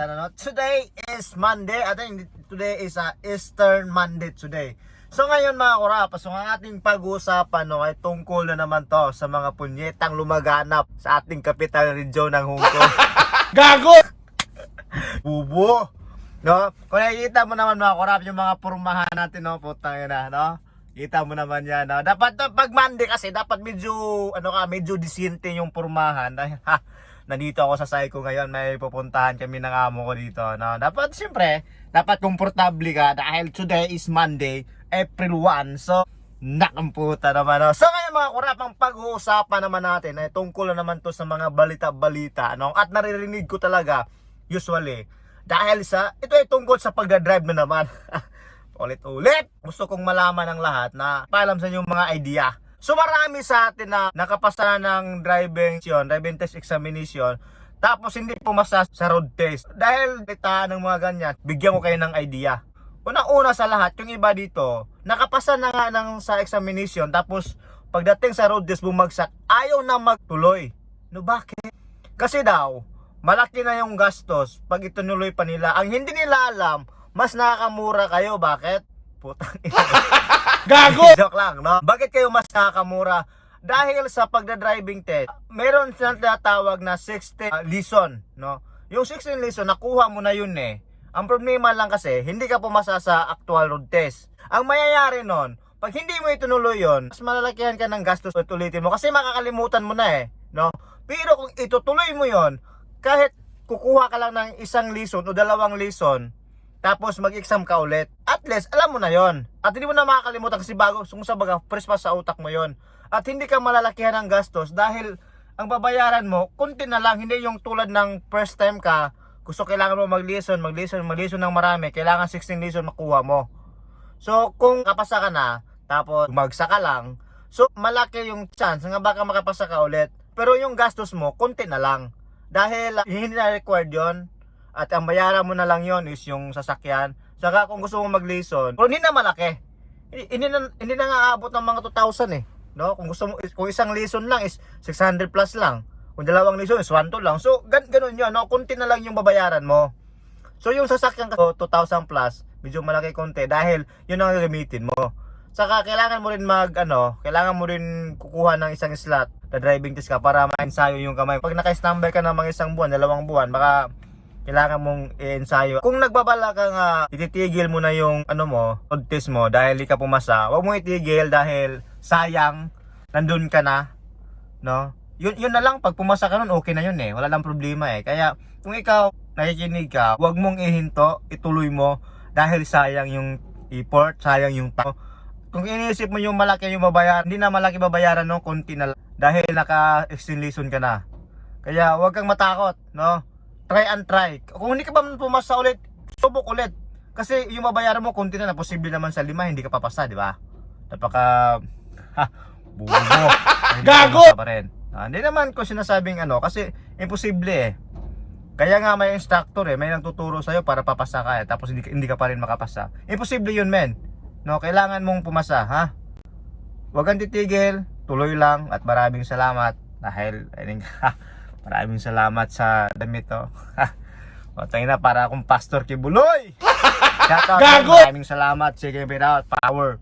yan, ano? Today is Monday. I think today is Eastern Monday today. So ngayon mga kurapas, so ang ating pag-uusapan ay tungkol na naman to sa mga punyetang lumaganap sa ating capital region ng Hong Kong. Gago! Bubo! No? Kung nakikita mo naman mga kurap, yung mga pormahan natin, no? Putang ina, no? Kita mo naman yan, no? Dapat pag Monday kasi, dapat medyo, medyo disente yung pormahan. Nandito ako sa Saiko ngayon, may pupuntahan kami ng amo ko dito, no? Dapat, siyempre, dapat komportable ka dahil today is Monday, April 1, so, nakamputa naman, no? So ngayon mga kurap, ang pag-uusapan naman natin ay tungkol na naman to sa mga balita-balita, no? At naririnig ko talaga, usually, dahil sa, ito ay tungkol sa pagdadrive na naman. Ulit-ulit. Gusto kong malaman ng lahat na paalam sa inyong mga idea. So marami sa atin na nakapasa ng driving test examination, tapos hindi pumasa sa road test. Dahil kita ng mga ganyan, bigyan ko kayo ng idea. Una-una sa lahat, yung iba dito, nakapasa na nga sa examination, tapos pagdating sa road test bumagsak, ayaw na magtuloy. No, bakit? Kasi daw, malaki na yung gastos pag itunuloy pa nila. Ang hindi nila alam, mas nakakamura kayo. Bakit? Putang ina. Gago! Joke lang, no? Bakit kayo mas nakakamura? Dahil sa pagda-driving test, meron silang tinatawag na 16 lesson, no? Yung 16 lesson, nakuha mo na yun eh. Ang problema lang kasi, hindi ka pumasa sa actual road test. Ang mayayari nun, pag hindi mo itunuloy yun, mas malalakihan ka ng gastos ulitin mo kasi makakalimutan mo na eh, no? Pero kung itutuloy mo yun, kahit kukuha ka lang ng isang lesson o dalawang lesson, tapos mag-exam ka ulit, at least alam mo na yon. At hindi mo na makakalimutan kasi bago, kung sa baga, fresh pa sa utak mo yon. At hindi ka malalakihan ng gastos dahil ang babayaran mo, kunti na lang, hindi yung tulad ng first time ka, gusto kailangan mo mag-lesson ng marami, kailangan 16 lesson makuha mo. So kung kapasa ka na, tapos magsa ka lang, so malaki yung chance nga baka makapasa ka ulit. Pero yung gastos mo, kunti na lang. Dahil hindi na required yon. At ang bayaran mo na lang yon is yung sasakyan. Saka kung gusto mo mag-lesson, pero hindi na malaki. Hindi na nga aabot ng mga 2,000 eh. No? Kung gusto mo, kung isang lesson lang is 600 plus lang. Kung dalawang lesson is 1,2 lang. So ganun yun. No? Kunti na lang yung babayaran mo. So yung sasakyan ka 2,000 plus, medyo malaki konti dahil yun ang gagamitin mo. Saka kailangan mo rin kailangan mo rin kukuha ng isang slot na driving test ka para ma-ensayo yung kamay. Pag naka-standby ka ng mga isang buwan, 2 buwan, baka kailangan mong i-ensayo. Kung nagbabala ka nga, ititigil mo na yung road test mo dahil di ka pumasa. Huwag mong itigil dahil sayang, nandun ka na, no? Yun na lang, pag pumasa ka nun, okay na yun eh. Wala lang problema eh. Kaya kung ikaw nakikinig ka, huwag mong ihinto, ituloy mo dahil sayang yung effort, sayang yung tao. Kung iniisip mo yung malaki yung babayaran, hindi na malaki babayaran, no? Konti na lang. Dahil naka-extend lesson ka na. Kaya huwag kang matakot, no? Try and try. Kung hindi ka pa pumasa ulit, subok ulit. Kasi yung babayaran mo, konti na, posible naman sa 5, hindi ka papasa, di ba? Napaka... bubo. Gago! Pa rin. Hindi naman ko sinasabing kasi imposible eh. Kaya nga may instructor eh, may nagtuturo sa'yo para papasa ka eh, tapos hindi ka pa rin makapasa. Imposible yun, men. No, kailangan mong pumasa, ha? Huwag kang titigil, tuloy lang at maraming salamat dahil maraming salamat sa damit to. Matay na para akong Pastor Kibuloy. Shout out, Gago! maraming salamat. Sige, out, power.